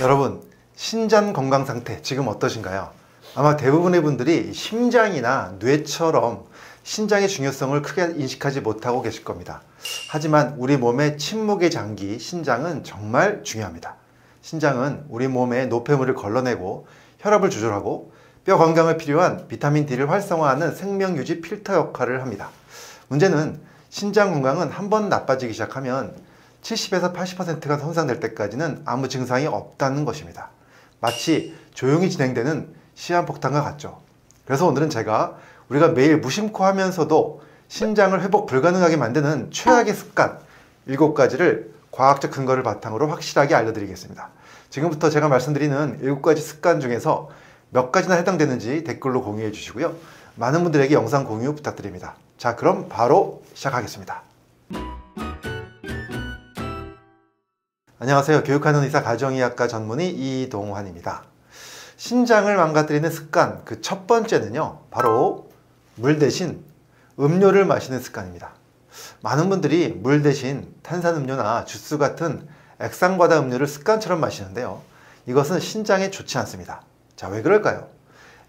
여러분, 신장 건강 상태 지금 어떠신가요? 아마 대부분의 분들이 심장이나 뇌처럼 신장의 중요성을 크게 인식하지 못하고 계실 겁니다. 하지만 우리 몸의 침묵의 장기 신장은 정말 중요합니다. 신장은 우리 몸의 노폐물을 걸러내고 혈압을 조절하고 뼈 건강에 필요한 비타민 D를 활성화하는 생명유지 필터 역할을 합니다. 문제는 신장 건강은 한번 나빠지기 시작하면 70에서 80%가 손상될 때까지는 아무 증상이 없다는 것입니다. 마치 조용히 진행되는 시한폭탄과 같죠. 그래서 오늘은 제가 우리가 매일 무심코 하면서도 신장을 회복 불가능하게 만드는 최악의 습관 7가지를 과학적 근거를 바탕으로 확실하게 알려드리겠습니다. 지금부터 제가 말씀드리는 7가지 습관 중에서 몇 가지나 해당되는지 댓글로 공유해 주시고요. 많은 분들에게 영상 공유 부탁드립니다. 자, 그럼 바로 시작하겠습니다. 안녕하세요. 교육하는 의사 가정의학과 전문의 이동환입니다. 신장을 망가뜨리는 습관 그 첫 번째는요, 바로 물 대신 음료를 마시는 습관입니다. 많은 분들이 물 대신 탄산음료나 주스 같은 액상과다 음료를 습관처럼 마시는데요, 이것은 신장에 좋지 않습니다. 자, 왜 그럴까요?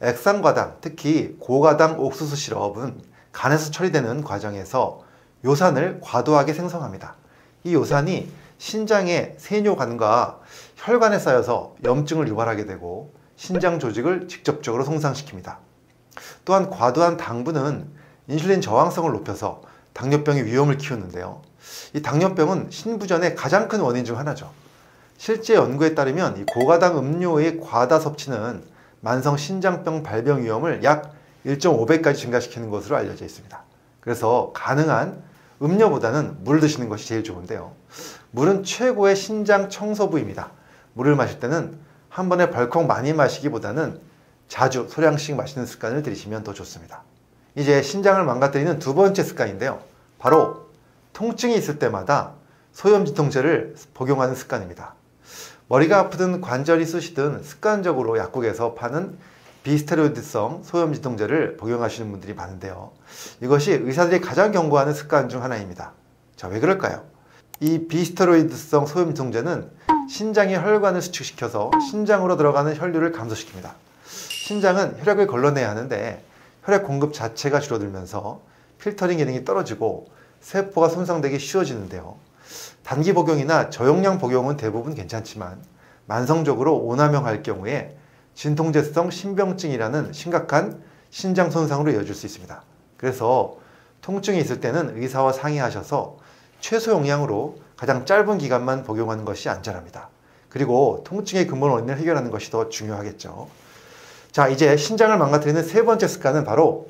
액상과당, 특히 고가당 옥수수 시럽은 간에서 처리되는 과정에서 요산을 과도하게 생성합니다. 이 요산이 신장의 세뇨관과 혈관에 쌓여서 염증을 유발하게 되고 신장 조직을 직접적으로 손상시킵니다. 또한 과도한 당분은 인슐린 저항성을 높여서 당뇨병의 위험을 키우는데요, 이 당뇨병은 신부전의 가장 큰 원인 중 하나죠. 실제 연구에 따르면 이 고가당 음료의 과다 섭취는 만성 신장병 발병 위험을 약 1.5배까지 증가시키는 것으로 알려져 있습니다. 그래서 가능한 음료보다는 물 드시는 것이 제일 좋은데요, 물은 최고의 신장 청소부입니다. 물을 마실 때는 한 번에 벌컥 많이 마시기보다는 자주 소량씩 마시는 습관을 들이시면 더 좋습니다. 이제 신장을 망가뜨리는 두 번째 습관인데요, 바로 통증이 있을 때마다 소염진통제를 복용하는 습관입니다. 머리가 아프든 관절이 쑤시든 습관적으로 약국에서 파는 비스테로이드성 소염진통제를 복용하시는 분들이 많은데요, 이것이 의사들이 가장 경고하는 습관 중 하나입니다. 자, 왜 그럴까요? 이 비스테로이드성 소염진통제는 신장의 혈관을 수축시켜서 신장으로 들어가는 혈류를 감소시킵니다. 신장은 혈액을 걸러내야 하는데 혈액 공급 자체가 줄어들면서 필터링 기능이 떨어지고 세포가 손상되기 쉬워지는데요, 단기 복용이나 저용량 복용은 대부분 괜찮지만 만성적으로 오남용할 경우에 진통제성 신병증이라는 심각한 신장 손상으로 이어질 수 있습니다. 그래서 통증이 있을 때는 의사와 상의하셔서 최소 용량으로 가장 짧은 기간만 복용하는 것이 안전합니다. 그리고 통증의 근본 원인을 해결하는 것이 더 중요하겠죠. 자, 이제 신장을 망가뜨리는 세 번째 습관은 바로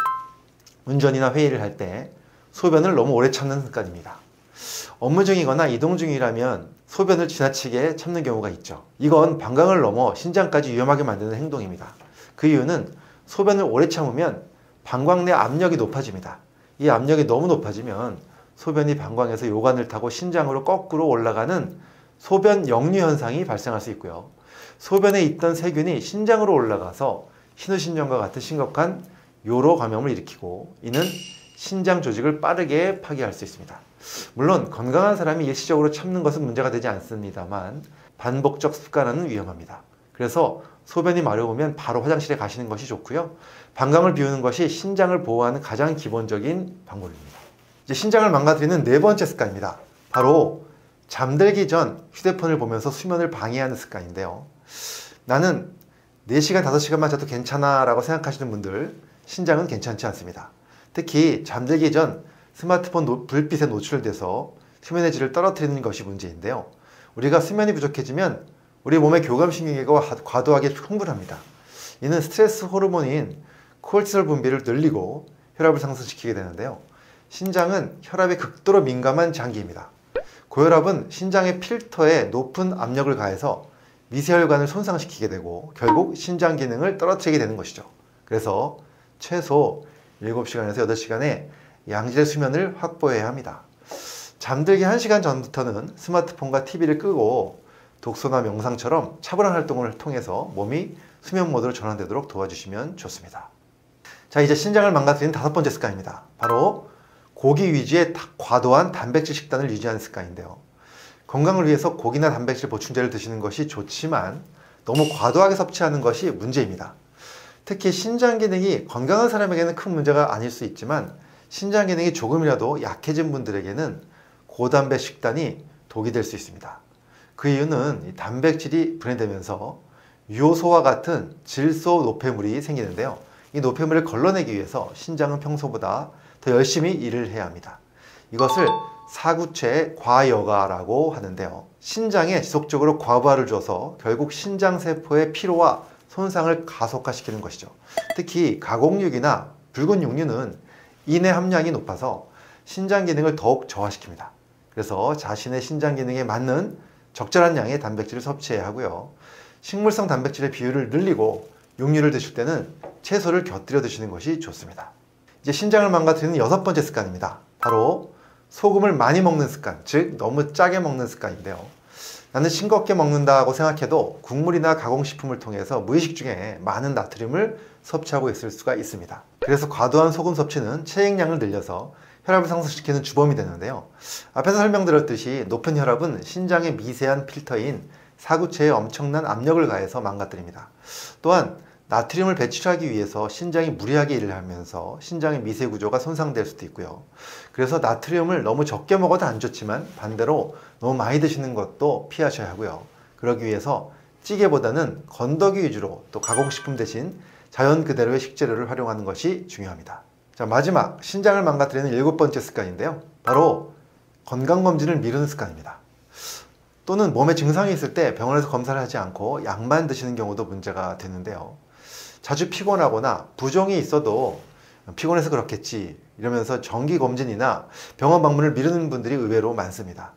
운전이나 회의를 할 때 소변을 너무 오래 참는 습관입니다. 업무 중이거나 이동 중이라면 소변을 지나치게 참는 경우가 있죠. 이건 방광을 넘어 신장까지 위험하게 만드는 행동입니다. 그 이유는 소변을 오래 참으면 방광 내 압력이 높아집니다. 이 압력이 너무 높아지면 소변이 방광에서 요관을 타고 신장으로 거꾸로 올라가는 소변 역류 현상이 발생할 수 있고요, 소변에 있던 세균이 신장으로 올라가서 신우신경과 같은 심각한 요로 감염을 일으키고 이는 신장 조직을 빠르게 파괴할 수 있습니다. 물론 건강한 사람이 일시적으로 참는 것은 문제가 되지 않습니다만 반복적 습관은 위험합니다. 그래서 소변이 마려우면 바로 화장실에 가시는 것이 좋고요, 방광을 비우는 것이 신장을 보호하는 가장 기본적인 방법입니다. 이제 신장을 망가뜨리는 네 번째 습관입니다. 바로 잠들기 전 휴대폰을 보면서 수면을 방해하는 습관인데요, 나는 4시간, 5시간만 자도 괜찮아 라고 생각하시는 분들, 신장은 괜찮지 않습니다. 특히 잠들기 전 스마트폰 불빛에 노출돼서 수면의 질을 떨어뜨리는 것이 문제인데요, 우리가 수면이 부족해지면 우리 몸의 교감신경계가 과도하게 흥분합니다. 이는 스트레스 호르몬인 코르티솔 분비를 늘리고 혈압을 상승시키게 되는데요, 신장은 혈압에 극도로 민감한 장기입니다. 고혈압은 신장의 필터에 높은 압력을 가해서 미세혈관을 손상시키게 되고 결국 신장 기능을 떨어뜨리게 되는 것이죠. 그래서 최소 7시간에서 8시간의 양질의 수면을 확보해야 합니다. 잠들기 1시간 전부터는 스마트폰과 TV를 끄고 독서나 명상처럼 차분한 활동을 통해서 몸이 수면 모드로 전환되도록 도와주시면 좋습니다. 자, 이제 신장을 망가뜨리는 5번째 습관입니다. 바로 고기 위주의 과도한 단백질 식단을 유지하는 습관인데요, 건강을 위해서 고기나 단백질 보충제를 드시는 것이 좋지만 너무 과도하게 섭취하는 것이 문제입니다. 특히 신장 기능이 건강한 사람에게는 큰 문제가 아닐 수 있지만 신장 기능이 조금이라도 약해진 분들에게는 고단백 식단이 독이 될 수 있습니다. 그 이유는 이 단백질이 분해되면서 요소와 같은 질소 노폐물이 생기는데요. 이 노폐물을 걸러내기 위해서 신장은 평소보다 더 열심히 일을 해야 합니다. 이것을 사구체의 과여가라고 하는데요. 신장에 지속적으로 과부하를 줘서 결국 신장세포의 피로와 손상을 가속화시키는 것이죠. 특히 가공육이나 붉은 육류는 인의 함량이 높아서 신장 기능을 더욱 저하시킵니다. 그래서 자신의 신장 기능에 맞는 적절한 양의 단백질을 섭취해야 하고요. 식물성 단백질의 비율을 늘리고 육류를 드실 때는 채소를 곁들여 드시는 것이 좋습니다. 이제 신장을 망가뜨리는 6번째 습관입니다. 바로 소금을 많이 먹는 습관, 즉 너무 짜게 먹는 습관인데요. 나는 싱겁게 먹는다고 생각해도 국물이나 가공식품을 통해서 무의식 중에 많은 나트륨을 섭취하고 있을 수가 있습니다. 그래서 과도한 소금 섭취는 체액량을 늘려서 혈압을 상승시키는 주범이 되는데요. 앞에서 설명드렸듯이 높은 혈압은 신장의 미세한 필터인 사구체에 엄청난 압력을 가해서 망가뜨립니다. 또한 나트륨을 배출하기 위해서 신장이 무리하게 일을 하면서 신장의 미세 구조가 손상될 수도 있고요. 그래서 나트륨을 너무 적게 먹어도 안 좋지만 반대로 너무 많이 드시는 것도 피하셔야 하고요. 그러기 위해서 찌개보다는 건더기 위주로 또 가공식품 대신 자연 그대로의 식재료를 활용하는 것이 중요합니다. 자, 마지막 신장을 망가뜨리는 7번째 습관인데요. 바로 건강검진을 미루는 습관입니다. 또는 몸에 증상이 있을 때 병원에서 검사를 하지 않고 약만 드시는 경우도 문제가 되는데요. 자주 피곤하거나 부종이 있어도 피곤해서 그렇겠지 이러면서 정기검진이나 병원 방문을 미루는 분들이 의외로 많습니다.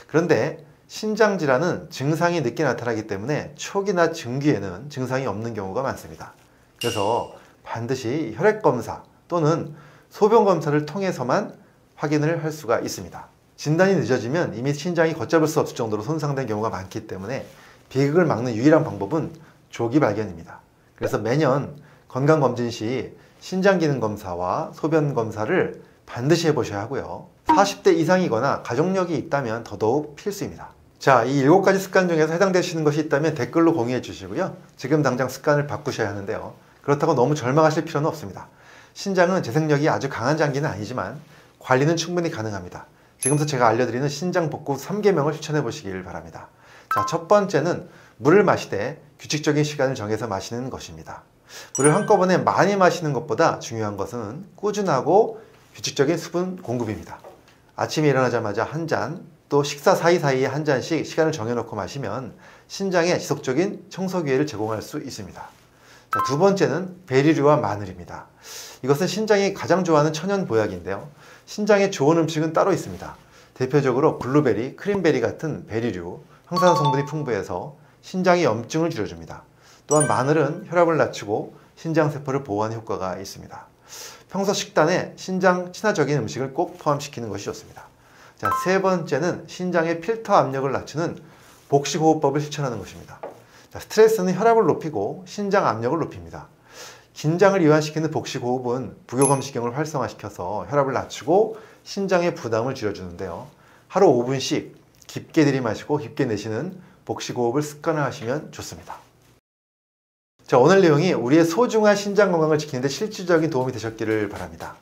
그런데 신장질환은 증상이 늦게 나타나기 때문에 초기나 중기에는 증상이 없는 경우가 많습니다. 그래서 반드시 혈액검사 또는 소변검사를 통해서만 확인을 할 수가 있습니다. 진단이 늦어지면 이미 신장이 걷잡을 수 없을 정도로 손상된 경우가 많기 때문에 비극을 막는 유일한 방법은 조기 발견입니다. 그래서 매년 건강검진 시 신장기능검사와 소변검사를 반드시 해보셔야 하고요. 40대 이상이거나 가족력이 있다면 더더욱 필수입니다. 자, 이 7가지 습관 중에서 해당되시는 것이 있다면 댓글로 공유해 주시고요. 지금 당장 습관을 바꾸셔야 하는데요. 그렇다고 너무 절망하실 필요는 없습니다. 신장은 재생력이 아주 강한 장기는 아니지만 관리는 충분히 가능합니다. 지금부터 제가 알려드리는 신장복구 3계명을 실천해 보시길 바랍니다. 자, 첫 번째는 물을 마시되 규칙적인 시간을 정해서 마시는 것입니다. 물을 한꺼번에 많이 마시는 것보다 중요한 것은 꾸준하고 규칙적인 수분 공급입니다. 아침에 일어나자마자 한 잔, 또 식사 사이사이에 한 잔씩 시간을 정해놓고 마시면 신장에 지속적인 청소 기회를 제공할 수 있습니다. 자, 두 번째는 베리류와 마늘입니다. 이것은 신장이 가장 좋아하는 천연 보약인데요. 신장에 좋은 음식은 따로 있습니다. 대표적으로 블루베리, 크림베리 같은 베리류, 항산화 성분이 풍부해서 신장의 염증을 줄여줍니다. 또한 마늘은 혈압을 낮추고 신장세포를 보호하는 효과가 있습니다. 평소 식단에 신장 친화적인 음식을 꼭 포함시키는 것이 좋습니다. 자, 세 번째는 신장의 필터 압력을 낮추는 복식호흡법을 실천하는 것입니다. 자, 스트레스는 혈압을 높이고 신장 압력을 높입니다. 긴장을 이완시키는 복식호흡은 부교감시경을 활성화시켜서 혈압을 낮추고 신장의 부담을 줄여주는데요. 하루 5분씩 깊게 들이마시고 깊게 내쉬는 복식호흡을 습관화하시면 좋습니다. 자, 오늘 내용이 우리의 소중한 신장 건강을 지키는 데 실질적인 도움이 되셨기를 바랍니다.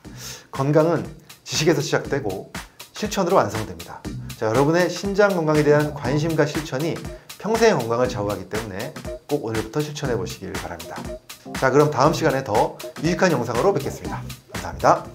건강은 지식에서 시작되고 실천으로 완성됩니다. 자, 여러분의 신장 건강에 대한 관심과 실천이 평생의 건강을 좌우하기 때문에 꼭 오늘부터 실천해 보시길 바랍니다. 자, 그럼 다음 시간에 더 유익한 영상으로 뵙겠습니다. 감사합니다.